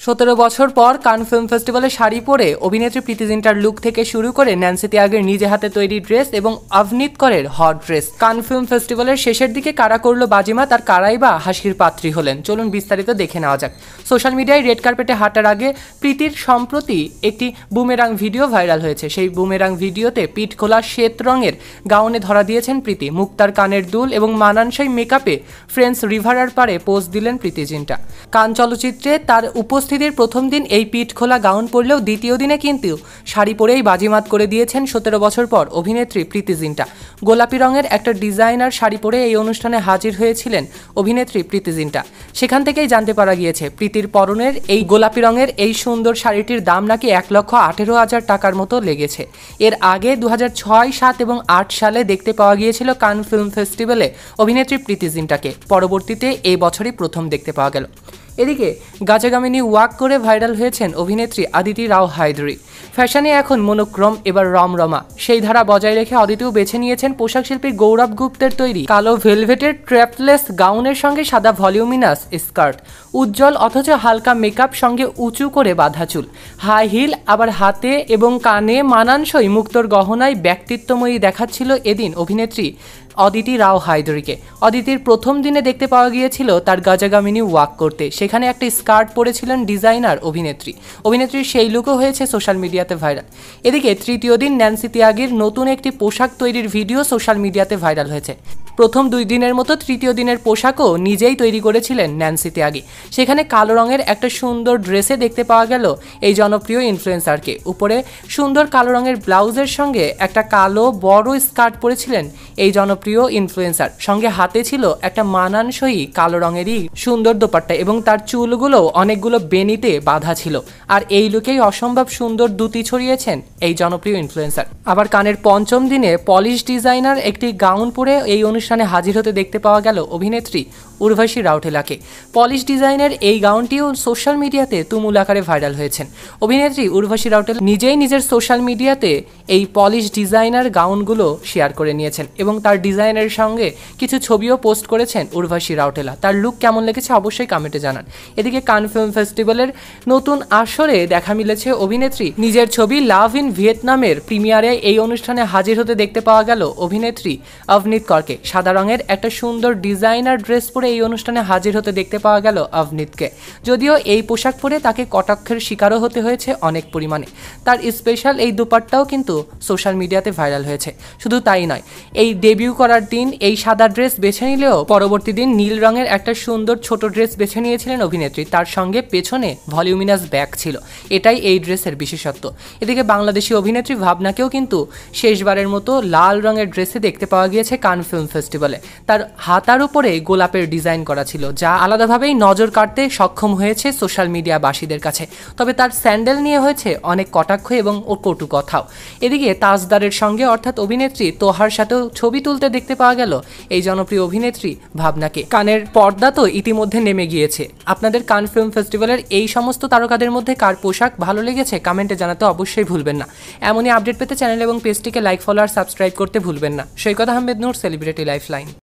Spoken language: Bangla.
17 বছর পর কান ফিল্ম ফেস্টিভ্যালে শাড়ি পরে অভিনেত্রী প্রীতি জিন্টার লুক থেকে শুরু করে ন্যান্সি ত্যাগের নিজে হাতে তৈরি ড্রেস এবং অভিনীত করের হট ড্রেস। কান ফিল্ম ফেস্টিভ্যালের শেষের দিকে কারা করলো বাজিমাত আর কারাই বা হাসির পাত্রী হলেন, চলুন বিস্তারিত দেখে নেওয়া যাক। সোশ্যাল মিডিয়ায় রেড কার্পেটে হাঁটার আগে প্রীতির সম্প্রতি একটি বুমেরাং ভিডিও ভাইরাল হয়েছে। সেই বুমেরাং ভিডিওতে পিঠ খোলা শ্বেত রঙের গাউনে ধরা দিয়েছেন প্রীতি। মুক্তার কানের দুল এবং মানানসই মেকআপে ফ্রেন্ডস রিভারের পারে পোজ দিলেন প্রীতি জিন্টা। কান চলচ্চিত্রে তার উপস্থিতির প্রথম দিন এই পিঠ খোলা গাউন পরলেও দ্বিতীয় দিনে কিন্তু শাড়ি পরেই বাজিমাত করে দিয়েছেন 17 বছর পর অভিনেত্রী প্রীতি জিন্টা। গোলাপি রঙের একটা ডিজাইনার শাড়ি পরে এই অনুষ্ঠানে হাজির হয়েছিলেন অভিনেত্রী প্রীতি জিন্টা। সেখান থেকেই জানতে পারা গিয়েছে প্রীতির পরনের এই গোলাপি রঙের এই সুন্দর শাড়িটির দাম নাকি 1,18,000 টাকার মতো লেগেছে। এর আগে 2006, 7 এবং 8 সালে দেখতে পাওয়া গিয়েছিল কান ফিল্ম ফেস্টিভ্যালে অভিনেত্রী প্রীতি জিন্টাকে। পরবর্তীতে এই বছরই প্রথম দেখতে পাওয়া গেল। এদিকে গাজাগামিনী ওয়াক করে ভাইরাল হয়েছেন অভিনেত্রী অদিতি রাও হায়দরি। ফ্যাশনে এখন মনোক্রম, এবার রমরমা সেই ধারা বজায় রেখে অদিতিও বেছে নিয়েছেন পোশাক শিল্পী গৌরব গুপ্তের তৈরি কালো ভেলভেটের ট্র্যাপলেস গাউনের সঙ্গে সাদা ভলিউমিনাস স্কার্ট, উজ্জ্বল অথচ হালকা মেকআপ, সঙ্গে উঁচু করে বাঁধা চুল, হাই হিল, আবার হাতে এবং কানে মানানসই মুক্তোর গহনায় ব্যক্তিত্বময়ী দেখাচ্ছিল এদিন অভিনেত্রী অদিতি রাও হায়দরিকে। অদিতির প্রথম দিনে দেখতে পাওয়া গিয়েছিল তার গাজাগামিনী ওয়াক করতে। সেখানে একটা স্কার্ট পরেছিলেন ডিজাইনার অভিনেত্রীর সেই লুকও হয়েছে সোশ্যাল মিডিয়াতে ভাইরাল। এদিকে তৃতীয় দিন ন্যান্সি ত্যাগের নতুন একটি পোশাক তৈরির ভিডিও সোশ্যাল মিডিয়াতে ভাইরাল হয়েছে। প্রথম 2 দিনের মতো তৃতীয় দিনের পোশাকও নিজেই তৈরি করেছিলেন ন্যান্সি ত্যাগী। সেখানে কালো রঙের একটা সুন্দর ড্রেসে দেখতে পাওয়া গেল এই জনপ্রিয় ইনফ্লুয়েন্সারকে। উপরে সুন্দর কালো রঙের ব্লাউজের সঙ্গে একটা কালো বড় স্কার্ট পরেছিলেন এই জনপ্রিয় ইনফ্লুয়েন্সার। সঙ্গে হাতে ছিল একটা মানানসই কালো রঙেরই সুন্দর দোপাট্টা এবং তার চুলগুলো অনেকগুলো বেনিতে বাঁধা ছিল। আর এই লুকেই অসম্ভব সুন্দর দ্যুতি ছড়িয়েছেন এই জনপ্রিয় ইনফ্লুয়েন্সার। আবার কানের পঞ্চম দিনে পলিশ ডিজাইনার একটি গাউন পরে এই অনুষ্ঠানে হাজির হতে দেখতে পাওয়া গেল অভিনেত্রী উর্বশী রাউটেলাকে। পলিশ ডিজাইনের এই গাউনটিও সোশ্যাল মিডিয়াতে তুমুল আকারে ভাইরাল হয়েছেন। অভিনেত্রী উর্বশী রাউটেলা নিজেই নিজের সোশ্যাল মিডিয়াতে এই পলিশ ডিজাইনার গাউনগুলো শেয়ার করে নিয়েছেন এবং তার ডিজাইনের সঙ্গে কিছু ছবিও পোস্ট করেছেন উর্বশী রাউটেলা। তার লুক কেমন লেগেছে অবশ্যই কমেন্টে জানান। এদিকে কান ফিল্ম ফেস্টিভ্যালের নতুন আসরে দেখা মিলেছে অভিনেত্রী নিজের ছবি লাভ ইন ভিয়েতনামের প্রিমিয়ারে এই অনুষ্ঠানে হাজির হতে দেখতে পাওয়া গেল অভিনেত্রী অভিনীত করকে। সাদা রঙের একটা সুন্দর ডিজাইনার ড্রেস পরে এই অনুষ্ঠানে হাজির হতে দেখতে পাওয়া গেল অভিনীতকে। যদিও এই পোশাক পরে তাকে কটাক্ষের শিকারও হতে হয়েছে অনেক পরিমাণে। তার স্পেশাল এই দুপাট্টাও কিন্তু সোশ্যাল মিডিয়াতে ভাইরাল হয়েছে। শুধু তাই নয়, এই ডেবিউ করার দিন এই সাদা ড্রেস বেছে নিলেও পরবর্তী দিন নীল রঙের একটা সুন্দর ছোট ড্রেস বেছে নিয়েছিলেন অভিনেত্রী। তার সঙ্গে পেছনে ভলিউমিনাস ব্যাগ ছিল, এটাই এই ড্রেসের বিশেষত্ব। এদিকে বাংলাদেশি অভিনেত্রী ভাবনাকেও কিন্তু শেষবারের মতো লাল রঙের ড্রেসে দেখতে পাওয়া গিয়েছে কান ফিল্ম ফেস্টিভ্যালে। তার হাতার উপরে গোলাপের ডিজাইন করা ছিল, যা আলাদাভাবেই নজর কাড়তে সক্ষম হয়েছে সোশ্যাল মিডিয়াবাসীদের কাছে। তবে তার স্যান্ডেল নিয়ে হয়েছে অনেক কটাক্ষ এবং কটু কথাও। এদিকে তাজদারের সঙ্গে অর্থাৎ অভিনেত্রী তোহার সাথেও ছবি তুলতে দেখতে পাওয়া গেল এই জনপ্রিয় অভিনেত্রী ভাবনাকে। কানের পর্দা তো ইতিমধ্যে নেমে গিয়েছে। আপনাদের কান ফিল্ম ফেস্টিভ্যালের এই সমস্ত তারকাদের মধ্যে কার পোশাক ভালো লেগেছে কমেন্টে জানাতে অবশ্যই ভুলবেন না। এমনই আপডেট পেতে চ্যানেল এবং পেজটিকে লাইক, ফলো আর সাবস্ক্রাইব করতে ভুলবেন না। সৈকত আহমেদ নূর, সেলিব্রিটি লাইফলাইন।